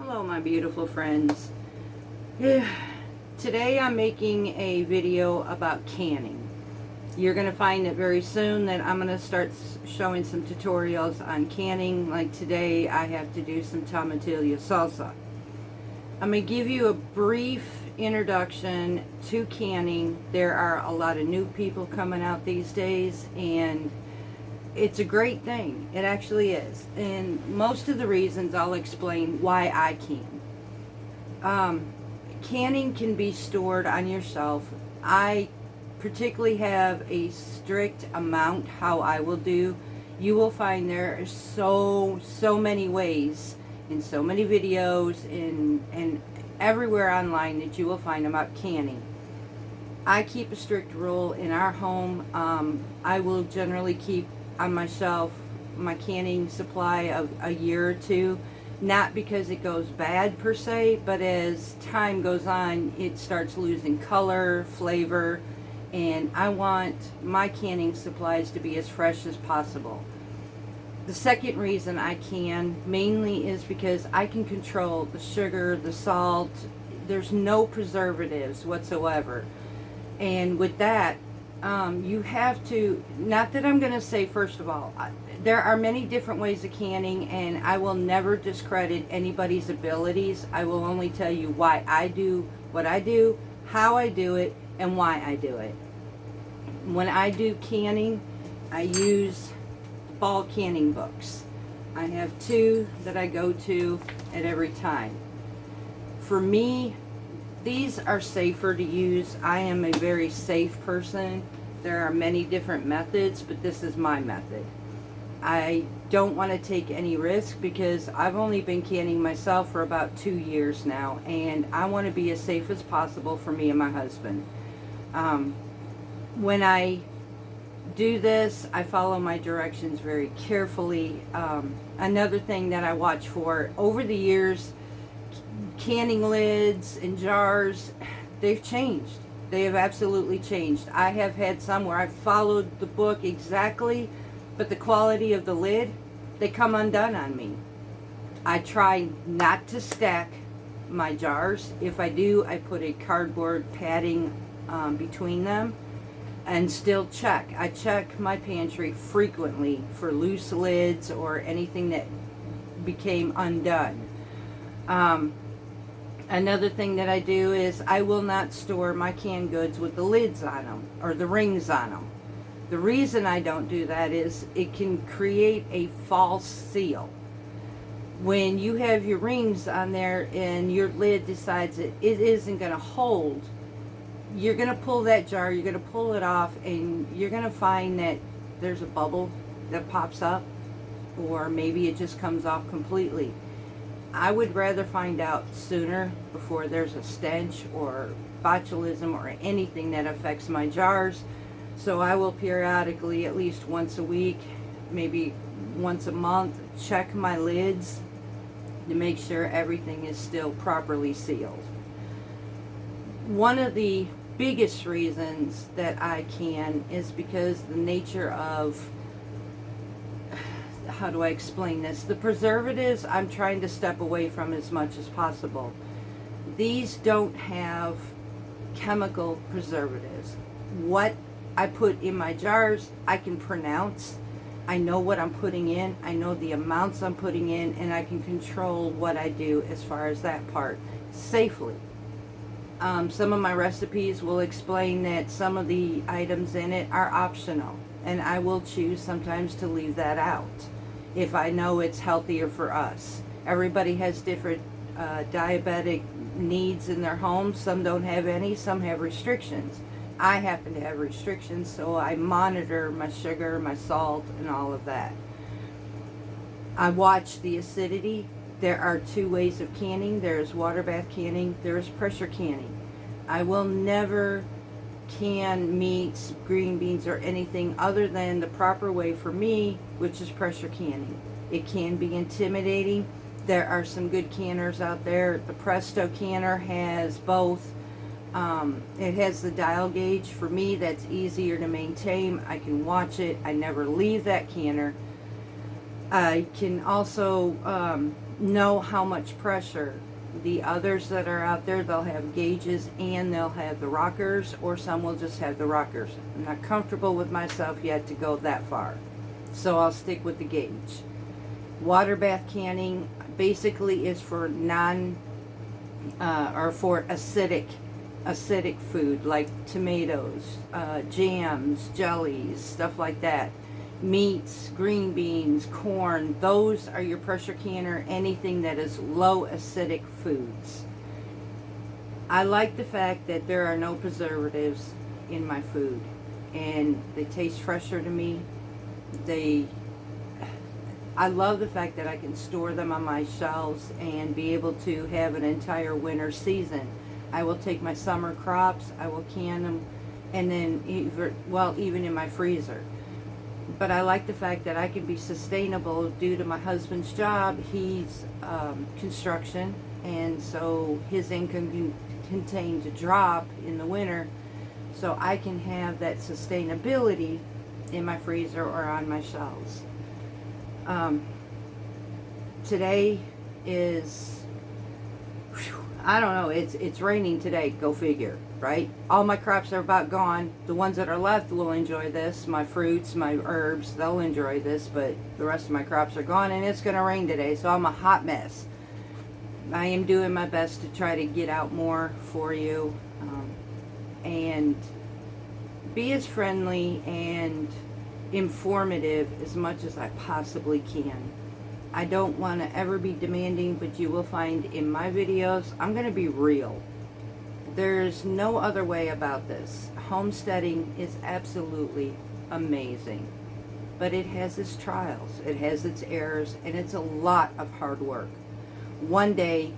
Hello my beautiful friends. Today I'm making a video about canning. You're going to find that very soon that I'm going to start showing some tutorials on canning. Like today I have to do some tomatillo salsa. I'm going to give you a brief introduction to canning. There are a lot of new people coming out these days, and it's a great thing. It actually is. And most of the reasons I'll explain why I can. Canning can be stored on your shelf. I particularly have a strict amount how I will do. You will find there are so many ways in so many videos and everywhere online that you will find about canning. I keep a strict rule in our home. I will generally keep on my shelf my canning supply of a year or two, not because it goes bad per se, but as time goes on it starts losing color, flavor, and I want my canning supplies to be as fresh as possible. The second reason I can mainly is because I can control the sugar, the salt. There's no preservatives whatsoever, and with that you have to, not that I'm going to say, first of all, there are many different ways of canning, and I will never discredit anybody's abilities. I will only tell you why I do what I do, how I do it, and why I do it. When I do canning, I use ball canning books. I have two that I go to at every time. For me, these are safer to use. I am a very safe person. There are many different methods, but this is my method. I don't want to take any risk because I've only been canning myself for about 2 years now, and I want to be as safe as possible for me and my husband. When I do this, I follow my directions very carefully. Another thing that I watch for over the years, canning lids and jars, they've changed. They have absolutely changed. I have had some where I've followed the book exactly, but the quality of the lid, they come undone on me. I try not to stack my jars. If I do, I put a cardboard padding between them, and still check. I check my pantry frequently for loose lids or anything that became undone. Another thing that I do is I will not store my canned goods with the lids on them or the rings on them. The reason I don't do that is it can create a false seal. When you have your rings on there and your lid decides that it isn't going to hold, you're going to pull that jar, you're going to pull it off, and you're going to find that there's a bubble that pops up, or maybe it just comes off completely. I would rather find out sooner before there's a stench or botulism or anything that affects my jars. So I will periodically, at least once a week, maybe once a month, check my lids to make sure everything is still properly sealed. One of the biggest reasons that I can is because the nature of, how do I explain this? The preservatives I'm trying to step away from as much as possible. These don't have chemical preservatives. What I put in my jars, I can pronounce. I know what I'm putting in. I know the amounts I'm putting in, and I can control what I do as far as that part safely. Some of my recipes will explain that some of the items in it are optional, and I will choose sometimes to leave that out if I know it's healthier for us. Everybody has different diabetic needs in their homes. Some don't have any, some have restrictions. I happen to have restrictions, so I monitor my sugar, my salt, and all of that. I watch the acidity. There are two ways of canning. There's water bath canning, there's pressure canning. I will never can meats, green beans, or anything other than the proper way for me, which is pressure canning. It can be intimidating. There are some good canners out there. The Presto canner has both. It has the dial gauge. For me, that's easier to maintain. I can watch it. I never leave that canner. I can also know how much pressure. The others that are out there, they'll have gauges and they'll have the rockers, or some will just have the rockers. I'm not comfortable with myself yet to go that far, so I'll stick with the gauge. Water bath canning basically is for for acidic food like tomatoes, jams, jellies, stuff like that. Meats, green beans, corn, those are your pressure canner, anything that is low acidic foods. I like the fact that there are no preservatives in my food, and they taste fresher to me. I love the fact that I can store them on my shelves and be able to have an entire winter season. I will take my summer crops, I will can them, and then even in my freezer. But I like the fact that I can be sustainable due to my husband's job. He's construction, and so his income can continue to drop in the winter, so I can have that sustainability in my freezer or on my shelves. Today is, I don't know, it's raining today, go figure, right? All my crops are about gone. The ones that are left will enjoy this. My fruits, my herbs, they'll enjoy this, but the rest of my crops are gone, and it's going to rain today, so I'm a hot mess. I am doing my best to try to get out more for you, and be as friendly and informative as much as I possibly can. I don't want to ever be demanding, but you will find in my videos, I'm going to be real. There's no other way about this. Homesteading is absolutely amazing, but it has its trials, it has its errors, and it's a lot of hard work. One day,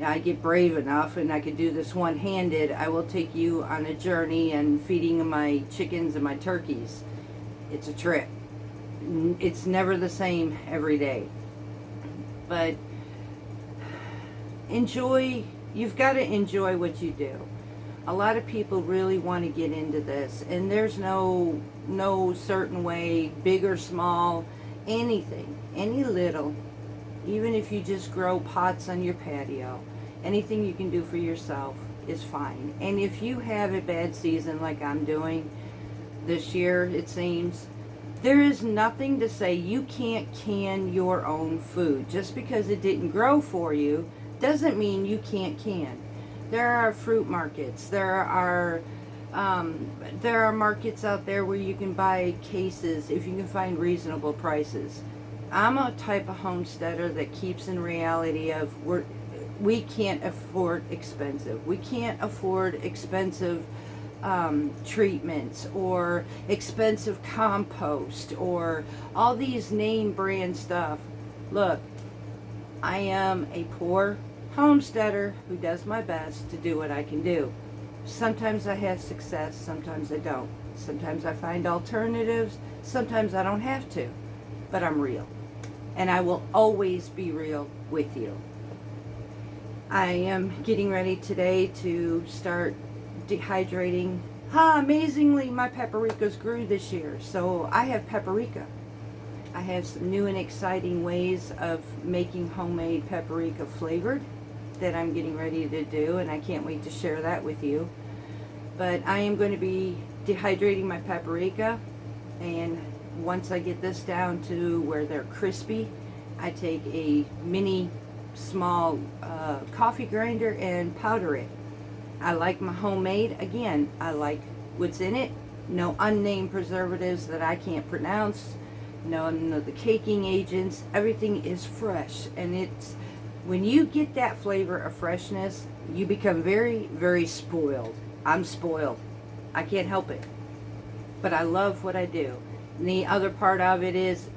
I get brave enough and I can do this one-handed, I will take you on a journey and feeding my chickens and my turkeys. It's a trip. It's never the same every day. But you've got to enjoy what you do. A lot of people really want to get into this, and there's no certain way, big or small, anything, any little, even if you just grow pots on your patio, anything you can do for yourself is fine. And if you have a bad season like I'm doing this year, it seems, there is nothing to say you can't can your own food. Just because it didn't grow for you doesn't mean you can't can. There are fruit markets. There are markets out there where you can buy cases if you can find reasonable prices. I'm a type of homesteader that keeps in reality of we can't afford expensive. We can't afford expensive treatments or expensive compost or all these name brand stuff. Look, I am a poor homesteader who does my best to do what I can do. Sometimes I have success, sometimes I don't. Sometimes I find alternatives, sometimes I don't have to. But I'm real, and I will always be real with you. I am getting ready today to start dehydrating. Amazingly, my paprikas grew this year, so I have paprika. I have some new and exciting ways of making homemade paprika flavored that I'm getting ready to do, and I can't wait to share that with you. But I am going to be dehydrating my paprika, and once I get this down to where they're crispy, I take a small coffee grinder and powder it. I like my homemade. Again, I like what's in it. No unnamed preservatives that I can't pronounce. None of the caking agents. Everything is fresh, and it's when you get that flavor of freshness, you become very, very spoiled. I'm spoiled. I can't help it. But I love what I do. And the other part of it is,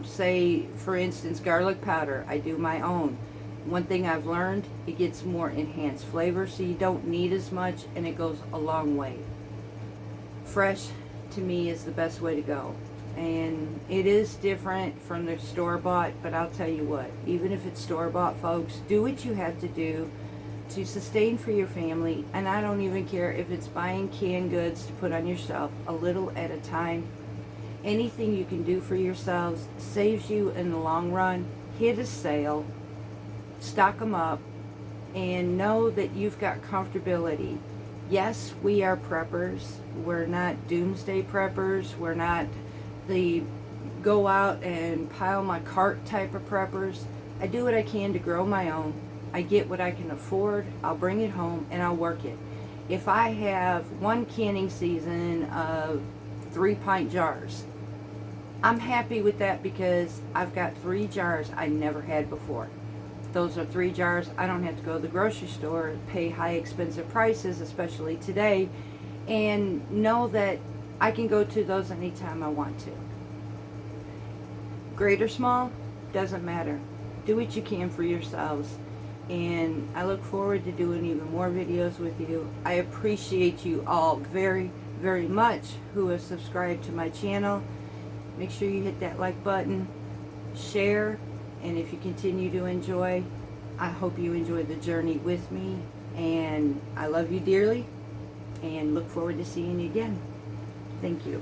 say, for instance, garlic powder. I do my own. One thing I've learned, it gets more enhanced flavor, so you don't need as much, and it goes a long way. Fresh, to me, is the best way to go. And it is different from the store-bought, but I'll tell you what, even if it's store-bought, folks, do what you have to do to sustain for your family. And I don't even care if it's buying canned goods to put on your shelf a little at a time. Anything you can do for yourselves saves you in the long run. Hit a sale. stock them up, and know that you've got comfortability. Yes, we are preppers. We're not doomsday preppers. We're not the go out and pile my cart type of preppers. I do what I can to grow my own. I get what I can afford. I'll bring it home and I'll work it. If I have one canning season of 3-pint jars, I'm happy with that because I've got 3 jars I never had before. Those are 3 jars. I don't have to go to the grocery store, pay high expensive prices, especially today, and know that I can go to those anytime I want to. Great or small, doesn't matter. Do what you can for yourselves. And I look forward to doing even more videos with you. I appreciate you all very, very much who have subscribed to my channel. Make sure you hit that like button, share, and if you continue to enjoy, I hope you enjoy the journey with me. And I love you dearly and look forward to seeing you again. Thank you.